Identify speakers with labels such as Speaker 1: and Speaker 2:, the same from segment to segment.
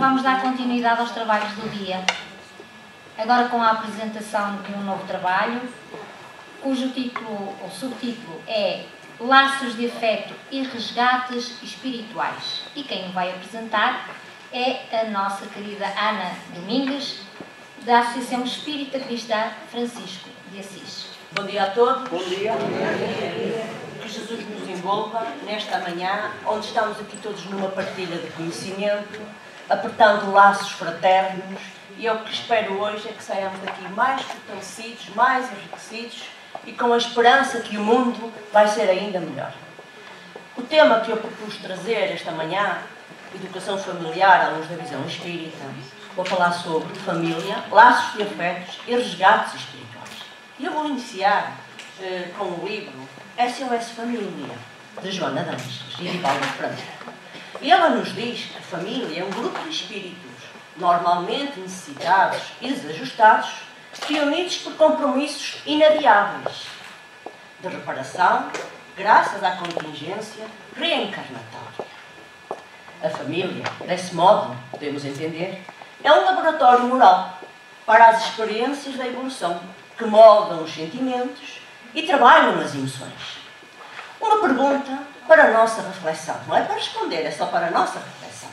Speaker 1: vamos dar continuidade aos trabalhos do dia. Agora com a apresentação de um novo trabalho, cujo título ou subtítulo é Laços de Afeto e Resgates Espirituais. E quem o vai apresentar é a nossa querida Ana Domingues, da Associação Espírita Cristã Francisco de Assis.
Speaker 2: Bom dia a todos. Bom dia. Que Jesus nos envolva nesta manhã, onde estamos aqui todos numa partilha de conhecimento, apertando laços fraternos, e eu que espero hoje é que saiamos daqui mais fortalecidos, mais enriquecidos e com a esperança que o mundo vai ser ainda melhor. O tema que eu propus trazer esta manhã, educação familiar à luz da visão espírita, vou falar sobre família, laços de afetos e resgates espirituais. E eu vou iniciar com o livro SOS Família, de Joana Dantas e de Paulo Franco. E ela nos diz que a família é um grupo de espíritos normalmente necessitados e desajustados, reunidos por compromissos inadiáveis de reparação, graças à contingência reencarnatória. A família, desse modo, podemos entender, é um laboratório moral para as experiências da evolução que moldam os sentimentos e trabalham as emoções. Uma pergunta para a nossa reflexão. Não é para responder, é só para a nossa reflexão.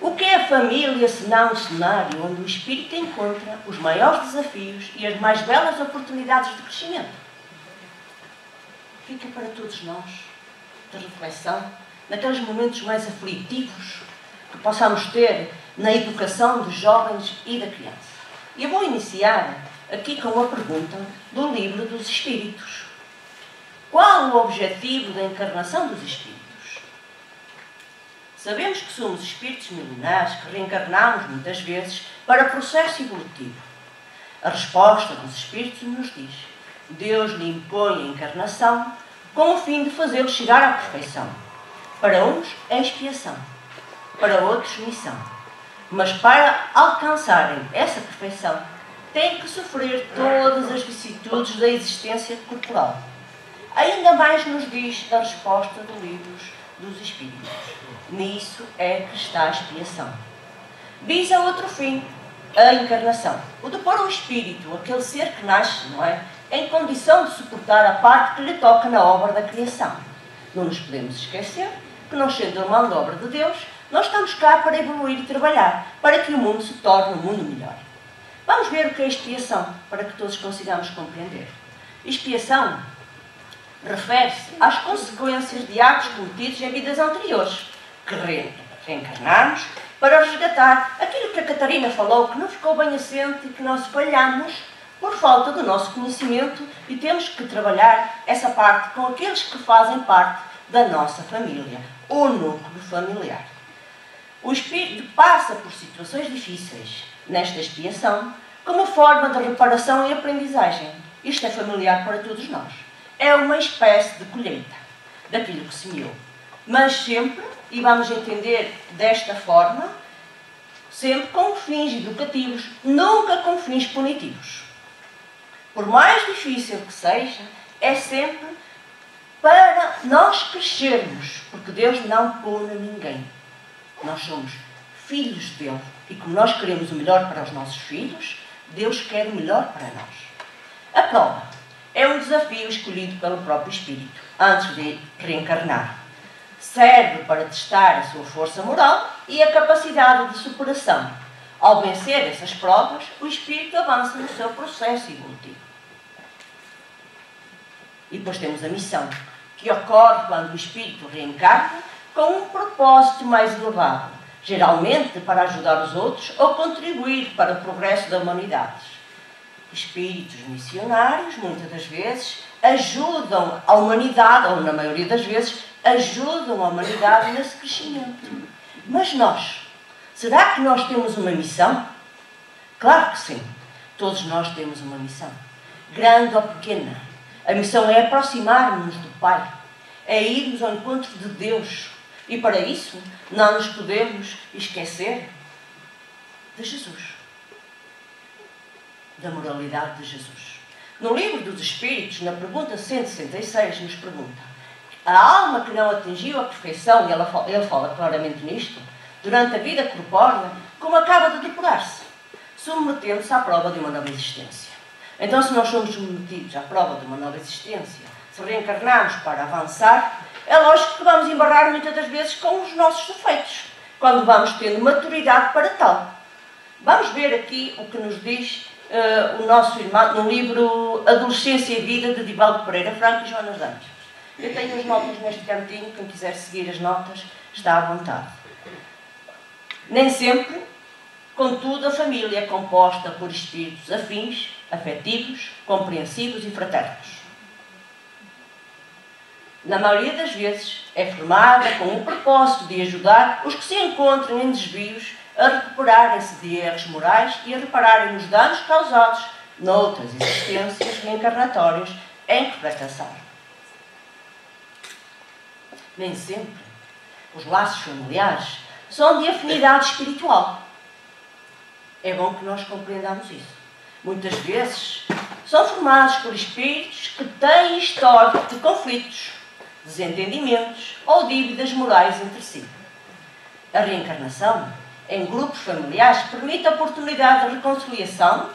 Speaker 2: O que é a família senão um cenário onde o espírito encontra os maiores desafios e as mais belas oportunidades de crescimento? Fica para todos nós, de reflexão, naqueles momentos mais aflitivos que possamos ter na educação dos jovens e da criança. E eu vou iniciar aqui com a pergunta do Livro dos Espíritos. Qual o objetivo da encarnação dos espíritos? Sabemos que somos espíritos milenares que reencarnamos muitas vezes para processo evolutivo. A resposta dos espíritos nos diz: Deus lhe impõe a encarnação com o fim de fazê-los chegar à perfeição. Para uns é expiação, para outros missão. Mas para alcançarem essa perfeição, têm que sofrer todas as vicissitudes da existência corporal. Ainda mais nos diz a resposta do Livro dos Espíritos. Nisso é que está a expiação. Visa outro fim, a encarnação. O de pôr o espírito, aquele ser que nasce, não é? Em condição de suportar a parte que lhe toca na obra da criação. Não nos podemos esquecer que, não sendo a mão de obra de Deus, nós estamos cá para evoluir e trabalhar, para que o mundo se torne um mundo melhor. Vamos ver o que é expiação, para que todos consigamos compreender. Expiação refere-se às consequências de atos cometidos em vidas anteriores, que reencarnamos para resgatar aquilo que a Catarina falou, que não ficou bem assente e que nós falhamos por falta do nosso conhecimento, e temos que trabalhar essa parte com aqueles que fazem parte da nossa família, o núcleo familiar. O espírito passa por situações difíceis nesta expiação como forma de reparação e aprendizagem. Isto é familiar para todos nós. É uma espécie de colheita daquilo que semeou. Mas sempre, e vamos entender desta forma, sempre com fins educativos, nunca com fins punitivos. Por mais difícil que seja, é sempre para nós crescermos, porque Deus não pune ninguém. Nós somos filhos dele, e como nós queremos o melhor para os nossos filhos, Deus quer o melhor para nós. A prova é um desafio escolhido pelo próprio Espírito, antes de reencarnar. Serve para testar a sua força moral e a capacidade de superação. Ao vencer essas provas, o Espírito avança no seu processo evolutivo. E depois temos a missão, que ocorre quando o Espírito reencarna com um propósito mais elevado, geralmente para ajudar os outros ou contribuir para o progresso da humanidade. Espíritos missionários, muitas das vezes, ajudam a humanidade, ou na maioria das vezes, ajudam a humanidade nesse crescimento. Mas nós, será que nós temos uma missão? Claro que sim, todos nós temos uma missão, grande ou pequena. A missão é aproximar-nos do Pai, é irmos ao encontro de Deus. E para isso, não nos podemos esquecer de Jesus, da moralidade de Jesus. No Livro dos Espíritos, na pergunta 166, nos pergunta: a alma que não atingiu a perfeição, e ele fala claramente nisto, durante a vida corpórea, como acaba de depurar-se, submetendo-se à prova de uma nova existência. Então, se nós somos submetidos à prova de uma nova existência, se reencarnarmos para avançar, é lógico que vamos embarrar muitas das vezes com os nossos defeitos, quando vamos tendo maturidade para tal. Vamos ver aqui o que nos diz o nosso irmão no livro Adolescência e Vida, de Divaldo Pereira Franco e Joana Santos. Eu tenho as notas neste cantinho, quem quiser seguir as notas está à vontade. Nem sempre, contudo, a família é composta por espíritos afins, afetivos, compreensivos e fraternos. Na maioria das vezes, é formada com o propósito de ajudar os que se encontram em desvios a recuperarem-se de erros morais e a repararem nos danos causados noutras existências reencarnatórias em que fracassaram. Nem sempre os laços familiares são de afinidade espiritual. É bom que nós compreendamos isso. Muitas vezes são formados por espíritos que têm histórico de conflitos, desentendimentos ou dívidas morais entre si. A reencarnação em grupos familiares permite a oportunidade de reconciliação,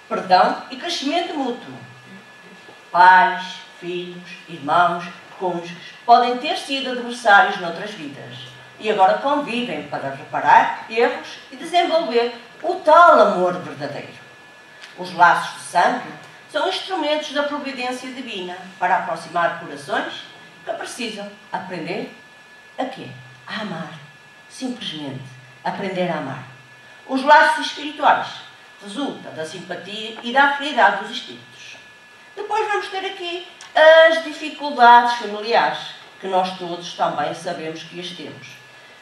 Speaker 2: perdão e crescimento mútuo. Pais, filhos, irmãos, cônjuges podem ter sido adversários noutras vidas e agora convivem para reparar erros e desenvolver o tal amor verdadeiro. Os laços de sangue são instrumentos da providência divina para aproximar corações que precisam aprender a quê? A amar. Simplesmente aprender a amar. Os laços espirituais resultam da simpatia e da afinidade dos espíritos. Depois vamos ter aqui as dificuldades familiares, que nós todos também sabemos que as temos.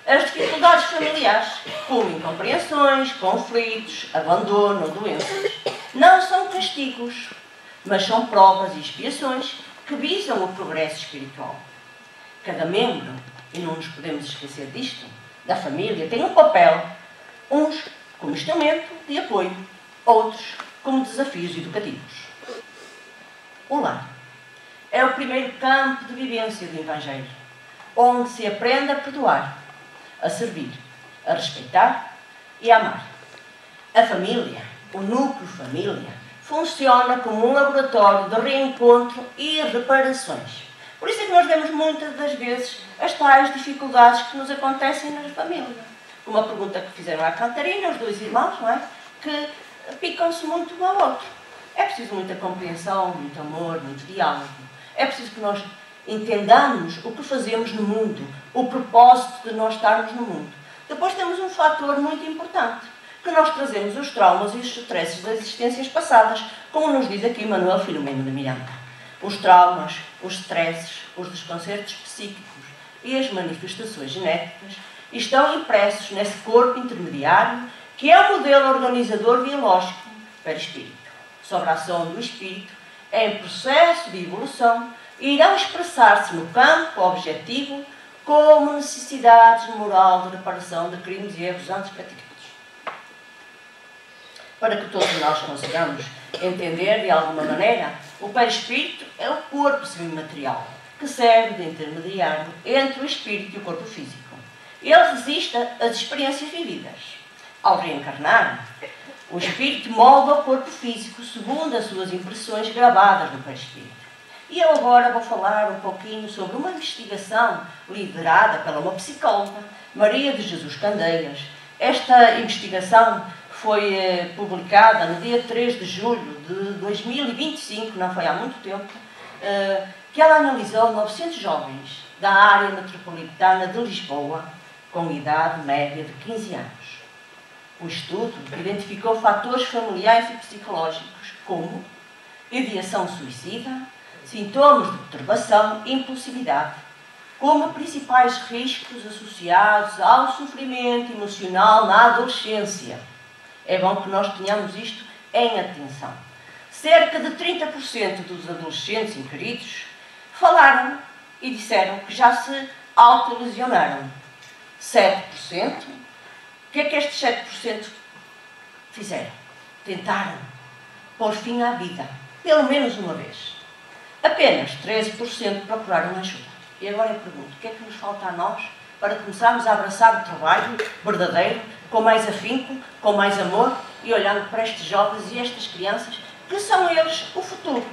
Speaker 2: As dificuldades familiares, como incompreensões, conflitos, abandono, doenças, não são castigos, mas são provas e expiações que visam o progresso espiritual. Cada membro, e não nos podemos esquecer disto, da família tem um papel, uns como instrumento de apoio, outros como desafios educativos. O lar é o primeiro campo de vivência do Evangelho, onde se aprende a perdoar, a servir, a respeitar e a amar. A família, o núcleo família, funciona como um laboratório de reencontro e reparações. Por isso é que nós vemos muitas das vezes as tais dificuldades que nos acontecem nas famílias. Como a pergunta que fizeram à Catarina, os dois irmãos, não é? Que picam-se muito um ao outro. É preciso muita compreensão, muito amor, muito diálogo. É preciso que nós entendamos o que fazemos no mundo, o propósito de nós estarmos no mundo. Depois temos um fator muito importante, que nós trazemos os traumas e os stresses das existências passadas, como nos diz aqui Manuel Filomeno de Miranda. Os traumas, os stresses, os desconcertos psíquicos e as manifestações genéticas estão impressos nesse corpo intermediário que é o modelo organizador biológico para o espírito. Sobre a ação do espírito em processo de evolução e irão expressar-se no campo objetivo como necessidades de moral de reparação de crimes e erros antes praticados. Para que todos nós consigamos entender de alguma maneira, o perispírito é o corpo semimaterial, que serve de intermediário entre o espírito e o corpo físico. Ele resiste às experiências vividas. Ao reencarnar, o espírito molda o corpo físico segundo as suas impressões gravadas no perispírito. E eu agora vou falar um pouquinho sobre uma investigação liderada pela uma psicóloga, Maria de Jesus Candeias. Esta investigação foi publicada no dia 3 de julho de 2025, não foi há muito tempo, que ela analisou 900 jovens da área metropolitana de Lisboa, com idade média de 15 anos. O estudo identificou fatores familiares e psicológicos, como ideação suicida, sintomas de perturbação e impulsividade, como principais riscos associados ao sofrimento emocional na adolescência. É bom que nós tenhamos isto em atenção. Cerca de 30% dos adolescentes inquiridos falaram e disseram que já se autolesionaram. 7%. O que é que estes 7% fizeram? Tentaram pôr fim à vida, pelo menos uma vez. Apenas 13% procuraram ajuda. E agora eu pergunto, o que é que nos falta a nós para começarmos a abraçar o trabalho verdadeiro, com mais afinco, com mais amor e olhando para estes jovens e estas crianças, que são eles o futuro.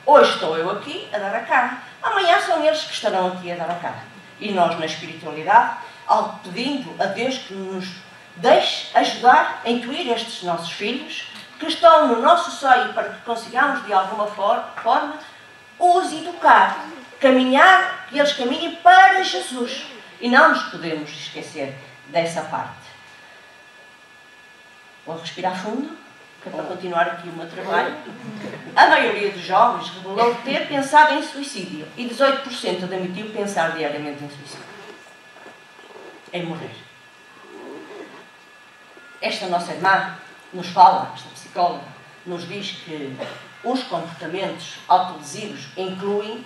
Speaker 2: Hoje estou eu aqui a dar a cara, amanhã são eles que estarão aqui a dar a cara. E nós, na espiritualidade, pedindo a Deus que nos deixe ajudar a intuir estes nossos filhos, que estão no nosso seio, para que consigamos, de alguma forma, os educar, caminhar, que eles caminhem para Jesus. E não nos podemos esquecer dessa parte. Vou respirar fundo, que é para continuar aqui o meu trabalho. A maioria dos jovens revelou ter pensado em suicídio e 18% admitiu pensar diariamente em suicídio. Em morrer. Esta nossa irmã nos fala, esta psicóloga, nos diz que os comportamentos autolesivos incluem,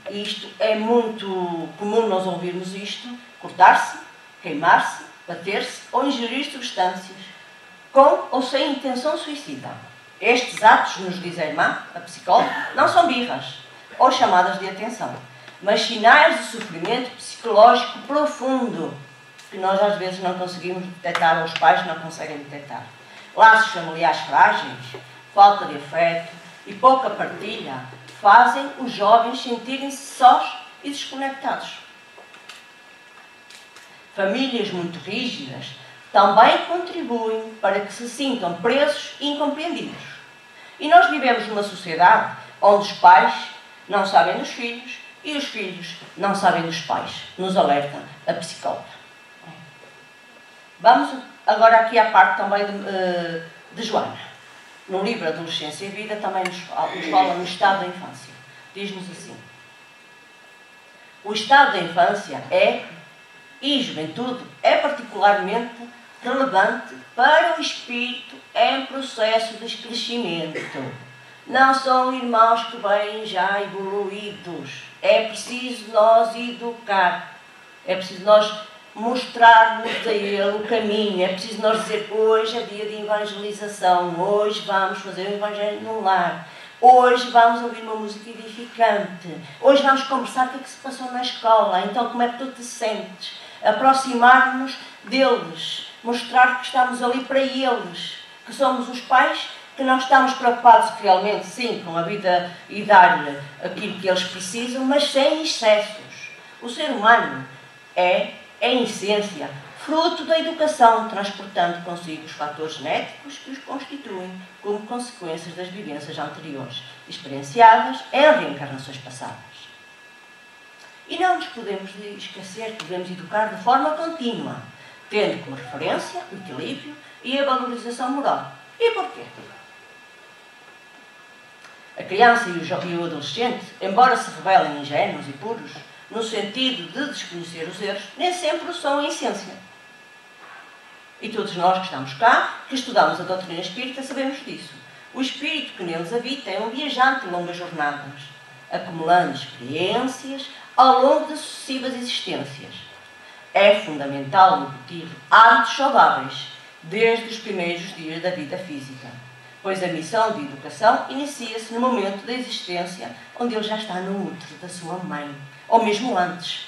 Speaker 2: e isto é muito comum nós ouvirmos isto, cortar-se, queimar-se, bater-se ou ingerir substâncias, com ou sem intenção suicida. Estes atos, nos diz a irmã, a psicóloga, não são birras ou chamadas de atenção, mas sinais de sofrimento psicológico profundo, que nós às vezes não conseguimos detectar, ou os pais não conseguem detectar. Laços familiares frágeis, falta de afeto e pouca partilha fazem os jovens sentirem-se sós e desconectados. Famílias muito rígidas também contribuem para que se sintam presos e incompreendidos. E nós vivemos numa sociedade onde os pais não sabem dos filhos e os filhos não sabem dos pais. Nos alerta a psicóloga. Vamos agora aqui à parte também de Joana. No livro Adolescência e Vida também nos fala no estado da infância. Diz-nos assim: o estado da infância e juventude é particularmente relevante para o espírito em processo de crescimento. Não são irmãos que vêm já evoluídos. É preciso nós educar. É preciso nós mostrarmos a ele o caminho. É preciso nós dizer: hoje é dia de evangelização. Hoje vamos fazer o evangelho no lar. Hoje vamos ouvir uma música edificante. Hoje vamos conversar o que é que se passou na escola. Então, como é que tu te sentes? Aproximar-nos deles. Mostrar que estamos ali para eles. Que somos os pais, que não estamos preocupados realmente, sim, com a vida e dar-lhe aquilo que eles precisam, mas sem excessos. O ser humano é, em essência, fruto da educação, transportando consigo os fatores genéticos que os constituem como consequências das vivências anteriores, experienciadas em reencarnações passadas. E não nos podemos esquecer que devemos educar de forma contínua, tendo como referência o equilíbrio e a valorização moral. E porquê? A criança e o adolescente, embora se revelem ingênuos e puros, no sentido de desconhecer os erros, nem sempre o são em essência. E todos nós que estamos cá, que estudamos a doutrina espírita, sabemos disso. O espírito que neles habita é um viajante de longas jornadas, acumulando experiências ao longo de sucessivas existências. É fundamental incutir hábitos saudáveis desde os primeiros dias da vida física, pois a missão de educação inicia-se no momento da existência onde ele já está no útero da sua mãe, ou mesmo antes.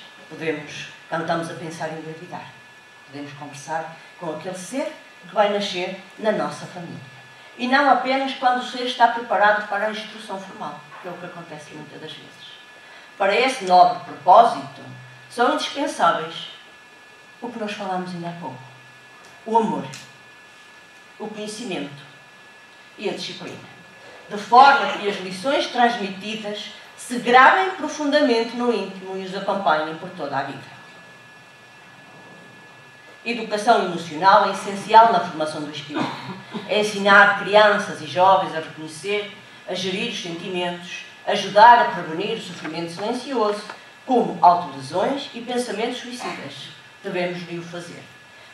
Speaker 2: Quando estamos a pensar em engravidar, podemos conversar com aquele ser que vai nascer na nossa família. E não apenas quando o ser está preparado para a instrução formal, que é o que acontece muitas das vezes. Para esse nobre propósito, são indispensáveis o que nós falamos ainda há pouco: o amor, o conhecimento e a disciplina, de forma que as lições transmitidas se gravem profundamente no íntimo e os acompanhem por toda a vida. Educação emocional é essencial na formação do espírito. É ensinar crianças e jovens a reconhecer, a gerir os sentimentos, ajudar a prevenir o sofrimento silencioso, como autolesões e pensamentos suicidas. Devemos-lhe o fazer.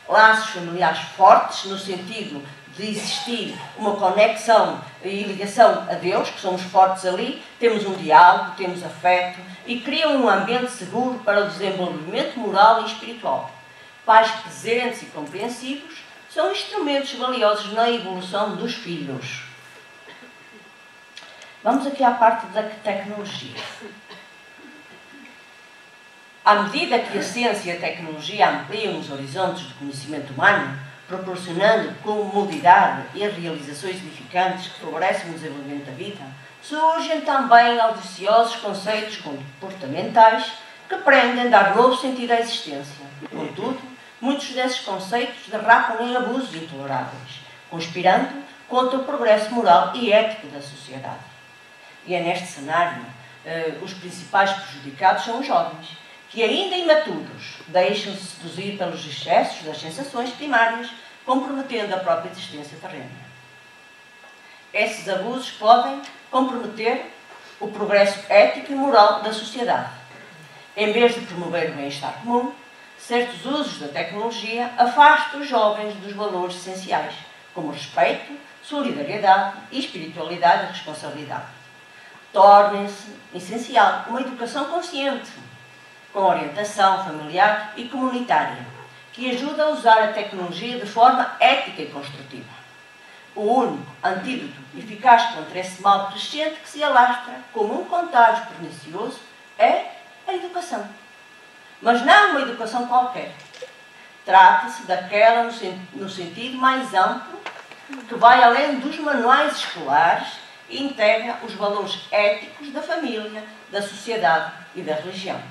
Speaker 2: Laços familiares fortes, no sentido de existir uma conexão e ligação a Deus, que somos fortes ali, temos um diálogo, temos afeto e criam um ambiente seguro para o desenvolvimento moral e espiritual. Pais presentes e compreensivos são instrumentos valiosos na evolução dos filhos. Vamos aqui à parte da tecnologia. À medida que a ciência e a tecnologia ampliam os horizontes do conhecimento humano, proporcionando comodidade e realizações edificantes que favorecem o desenvolvimento da vida, surgem também audaciosos conceitos comportamentais que pretendem dar novo sentido à existência. Contudo, muitos desses conceitos derrapam em abusos intoleráveis, conspirando contra o progresso moral e ético da sociedade. E é neste cenário os principais prejudicados são os jovens, que ainda imaturos deixam-se seduzir pelos excessos das sensações primárias, comprometendo a própria existência terrena. Esses abusos podem comprometer o progresso ético e moral da sociedade. Em vez de promover o bem-estar comum, certos usos da tecnologia afastam os jovens dos valores essenciais, como respeito, solidariedade, espiritualidade e responsabilidade. Torna-se essencial uma educação consciente, com orientação familiar e comunitária, que ajuda a usar a tecnologia de forma ética e construtiva. O único antídoto eficaz contra esse mal crescente que se alastra como um contágio pernicioso é a educação. Mas não uma educação qualquer. Trata-se daquela no sentido mais amplo, que vai além dos manuais escolares e integra os valores éticos da família, da sociedade e da religião.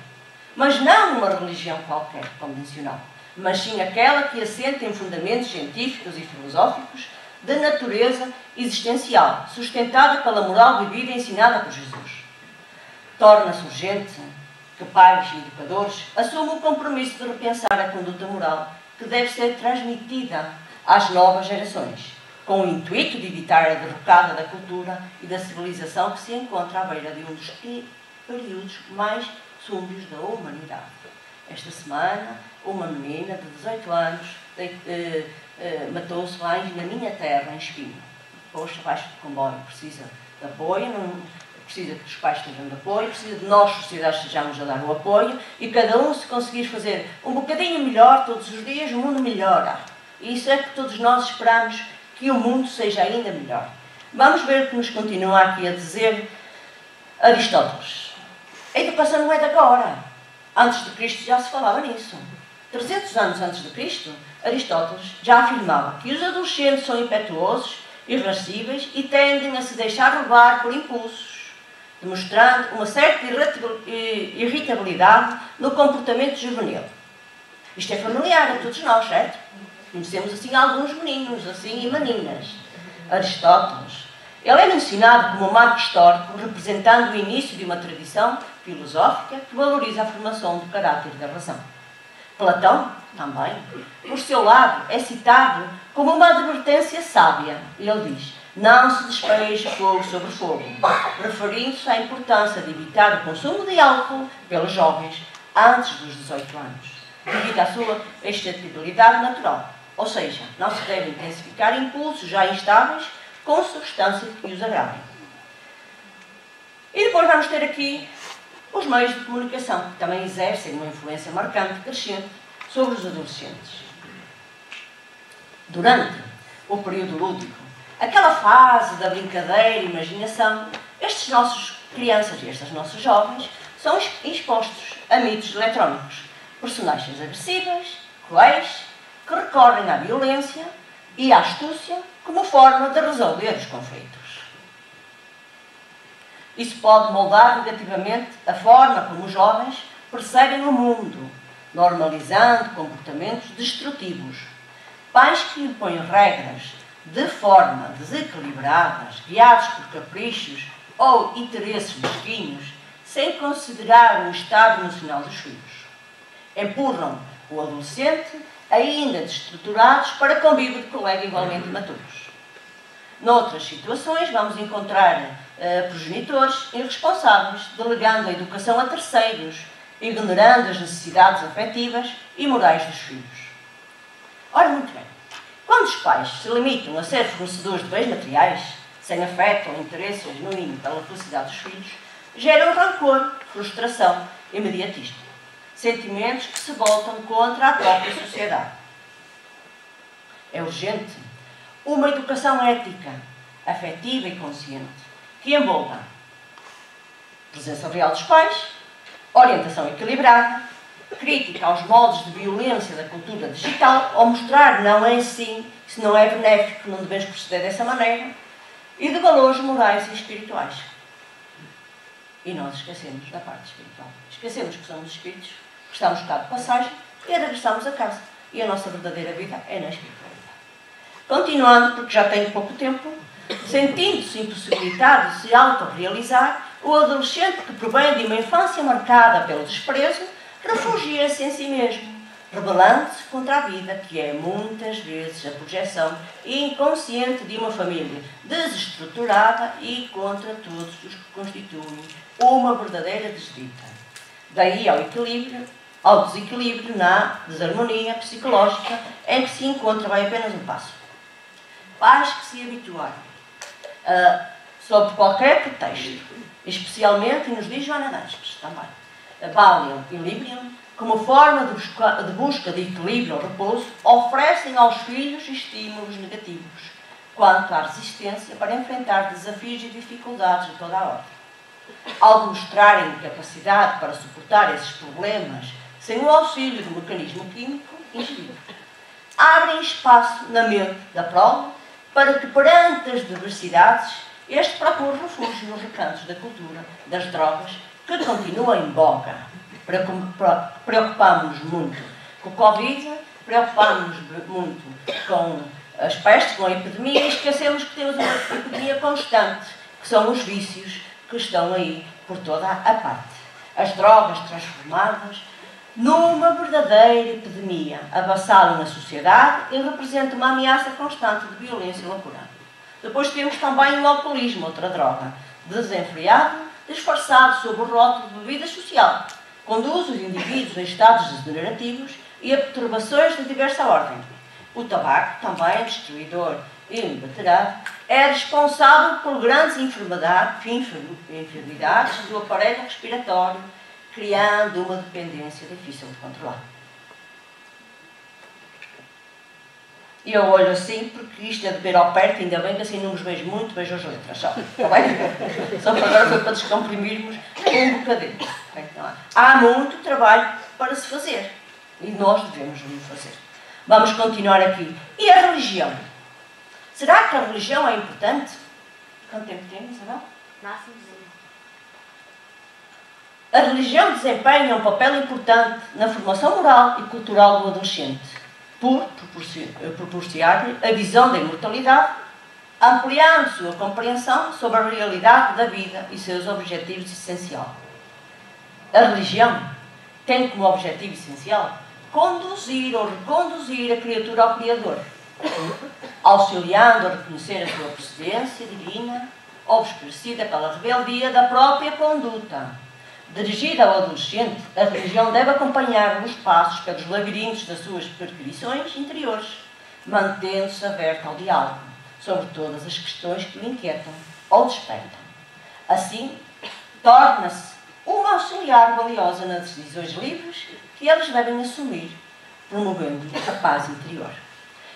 Speaker 2: Mas não uma religião qualquer, convencional, mas sim aquela que assenta em fundamentos científicos e filosóficos de natureza existencial, sustentada pela moral vivida e ensinada por Jesus. Torna-se urgente que pais e educadores assumam o compromisso de repensar a conduta moral que deve ser transmitida às novas gerações, com o intuito de evitar a derrocada da cultura e da civilização que se encontra à beira de um dos períodos mais súmbrios da humanidade. Esta semana, uma menina de 18 anos matou-se lá na minha terra, em Espinho. Poxa, abaixo do comboio, precisa de apoio, precisa que os pais estejam de apoio, precisa de nós, sociedade, estejamos a dar o apoio e cada um, se conseguir fazer um bocadinho melhor todos os dias, o mundo melhora. E isso é que todos nós esperamos, que o mundo seja ainda melhor. Vamos ver o que nos continua aqui a dizer Aristóteles. A educação não é de agora. Antes de Cristo já se falava nisso. 300 anos antes de Cristo, Aristóteles já afirmava que os adolescentes são impetuosos, irascíveis e tendem a se deixar levar por impulsos, demonstrando uma certa irritabilidade no comportamento juvenil. Isto é familiar a todos nós, certo? Conhecemos assim alguns meninos assim, e meninas. Aristóteles. Ele é mencionado como um marco histórico, representando o início de uma tradição filosófica que valoriza a formação do caráter da razão. Platão, também, por seu lado, é citado como uma advertência sábia. Ele diz: não se despeje fogo sobre fogo, referindo-se à importância de evitar o consumo de álcool pelos jovens antes dos 18 anos, devido à sua excitabilidade natural. Ou seja, não se deve intensificar impulsos já instáveis com substâncias que os agravem. E depois vamos ter aqui os meios de comunicação, que também exercem uma influência marcante, crescente, sobre os adolescentes. Durante o período lúdico, aquela fase da brincadeira e imaginação, estes nossos crianças e estes nossos jovens são expostos a mitos eletrónicos, personagens agressivas, cruéis, que recorrem à violência e à astúcia como forma de resolver os conflitos. Isso pode moldar negativamente a forma como os jovens percebem o mundo, normalizando comportamentos destrutivos. Pais que impõem regras de forma desequilibradas, guiados por caprichos ou interesses mesquinhos, sem considerar o estado emocional dos filhos. Empurram o adolescente ainda destruturados para convívio de colegas igualmente imaturos. Noutras situações, vamos encontrar progenitores irresponsáveis, delegando a educação a terceiros, ignorando as necessidades afetivas e morais dos filhos. Ora, muito bem, quando os pais se limitam a ser fornecedores de bens materiais, sem afeto ou interesse genuíno pela felicidade dos filhos, geram rancor, frustração e imediatismo. Sentimentos que se voltam contra a própria sociedade. É urgente uma educação ética, afetiva e consciente, que envolva presença real dos pais, orientação equilibrada, crítica aos modos de violência da cultura digital, ao mostrar não é assim, se não é benéfico, não devemos proceder dessa maneira, e de valores morais e espirituais. E nós esquecemos da parte espiritual. Esquecemos que somos espíritos, que estamos cá de passagem e regressamos a casa. E a nossa verdadeira vida é na espiritualidade. Continuando, porque já tenho pouco tempo, sentindo-se impossibilitado de se autorrealizar, o adolescente que provém de uma infância marcada pelo desprezo, refugia-se em si mesmo, rebelando-se contra a vida, que é muitas vezes a projeção inconsciente de uma família desestruturada e contra todos os que constituem uma verdadeira desdita. Daí ao desequilíbrio na desarmonia psicológica em que se encontra vai apenas um passo. Pais que se habituaram, sob qualquer pretexto, especialmente nos diz Joana Dantas também, Valium e Librium, como forma de busca de equilíbrio ou repouso, oferecem aos filhos estímulos negativos quanto à resistência para enfrentar desafios e dificuldades de toda a ordem. Ao demonstrarem capacidade para suportar esses problemas sem o auxílio do mecanismo químico ingerido, abrem espaço na mente da prole para que, perante as diversidades, este procure refúgio nos recantos da cultura, das drogas, que continuam em boga. Preocupámos-nos muito com o Covid, preocupámos-nos muito com as pestes, com a epidemia, e esquecemos que temos uma epidemia constante, que são os vícios que estão aí por toda a parte. As drogas transformadas numa verdadeira epidemia, avassalam a sociedade e representam uma ameaça constante de violência e loucura. Depois temos também o alcoolismo, outra droga, desenfreado, disfarçado sob o rótulo de bebida social, conduz os indivíduos a estados degenerativos e a perturbações de diversa ordem. O tabaco, também destruidor e inveterado, é responsável por grandes enfermidades do aparelho respiratório, criando uma dependência difícil de controlar. E eu olho assim, porque isto é de ver ao perto, ainda bem que assim não os vejo muito, vejo as letras só. Está bem? Só para agora foi para descomprimirmos um bocadinho. Há muito trabalho para se fazer. E nós devemos fazer. Vamos continuar aqui. E a religião? Será que a religião é importante? Quanto tempo temos, Isabel? A religião desempenha um papel importante na formação moral e cultural do adolescente, por proporcionar-lhe a visão da imortalidade, ampliando sua compreensão sobre a realidade da vida e seus objetivos essenciais. A religião tem como objetivo essencial conduzir ou reconduzir a criatura ao Criador, auxiliando a reconhecer a sua procedência divina, obscurecida pela rebeldia da própria conduta. Dirigida ao adolescente, a religião deve acompanhar os passos pelos labirintos das suas perquisições interiores, mantendo-se aberta ao diálogo sobre todas as questões que o inquietam ou despertam. Assim, torna-se uma auxiliar valiosa nas decisões livres que eles devem assumir, promovendo a paz interior.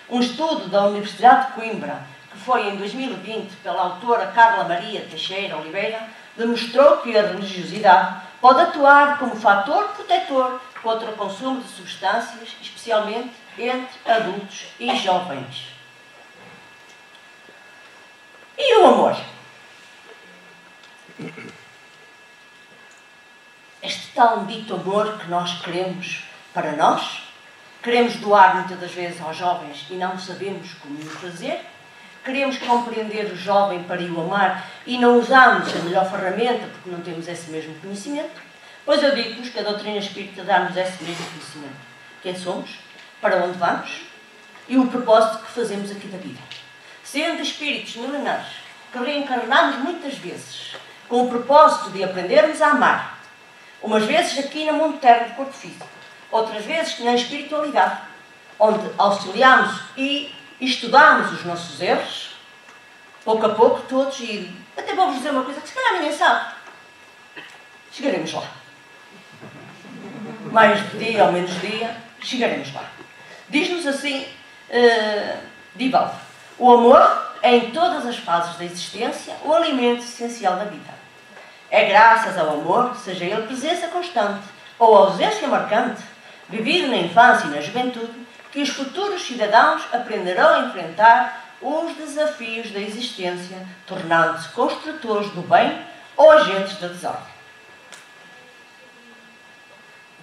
Speaker 2: Um estudo da Universidade de Coimbra, que foi em 2020 pela autora Carla Maria Teixeira Oliveira, demonstrou que a religiosidade pode atuar como fator protetor contra o consumo de substâncias, especialmente entre adultos e jovens. E o amor? Este tal dito amor que nós queremos para nós, queremos doar muitas das vezes aos jovens e não sabemos como o fazer, queremos compreender o jovem para o amar e não usamos a melhor ferramenta porque não temos esse mesmo conhecimento, pois eu digo-vos que a doutrina espírita dá-nos esse mesmo conhecimento. Quem somos, para onde vamos e o propósito que fazemos aqui da vida. Sendo espíritos milenares que reencarnamos muitas vezes com o propósito de aprendermos a amar, umas vezes aqui no mundo terra de corpo físico, outras vezes na espiritualidade, onde auxiliamos e estudamos os nossos erros, pouco a pouco, todos, e até vou-vos dizer uma coisa que se calhar ninguém sabe. Chegaremos lá. Mais dia ou menos dia, chegaremos lá. Diz-nos assim, Divaldo, o amor é em todas as fases da existência o alimento essencial da vida. É graças ao amor, seja ele presença constante, ou ausência marcante, vivida na infância e na juventude, que os futuros cidadãos aprenderão a enfrentar os desafios da existência, tornando-se construtores do bem ou agentes da desordem.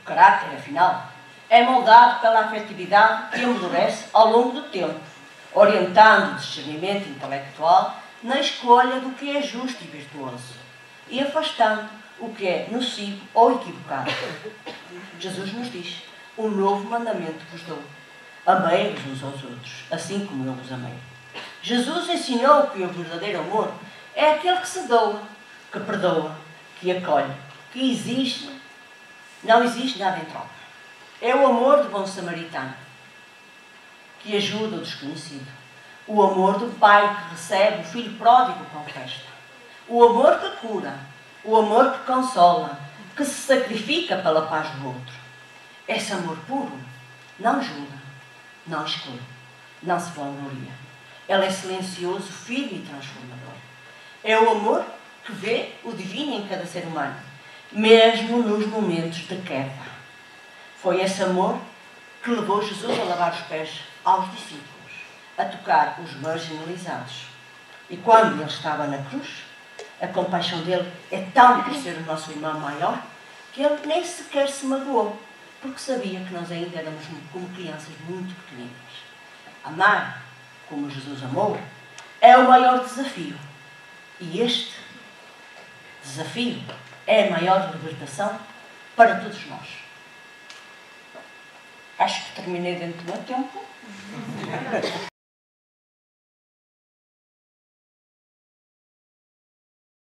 Speaker 2: O caráter, afinal, é moldado pela afetividade que amadurece ao longo do tempo, orientando o discernimento intelectual na escolha do que é justo e virtuoso e afastando o que é nocivo ou equivocado. Jesus nos diz: um novo mandamento vos dou: amei-vos uns aos outros, assim como eu vos amei. Jesus ensinou que o verdadeiro amor é aquele que se doa, que perdoa, que acolhe, que exige, não exige nada em troca. É o amor do bom samaritano, que ajuda o desconhecido. O amor do pai que recebe o filho pródigo com festa. O amor que cura. O amor que consola, que se sacrifica pela paz do outro. Esse amor puro não julga, não exclui, não se vangloria. Ele é silencioso, firme e transformador. É o amor que vê o divino em cada ser humano, mesmo nos momentos de queda. Foi esse amor que levou Jesus a lavar os pés aos discípulos, a tocar os marginalizados. E quando ele estava na cruz, a compaixão dele é tão por ser o nosso irmão maior, que ele nem sequer se magoou, porque sabia que nós ainda éramos como crianças muito pequeninas. Amar como Jesus amou é o maior desafio. E este desafio é a maior libertação para todos nós. Acho que terminei dentro do meu tempo.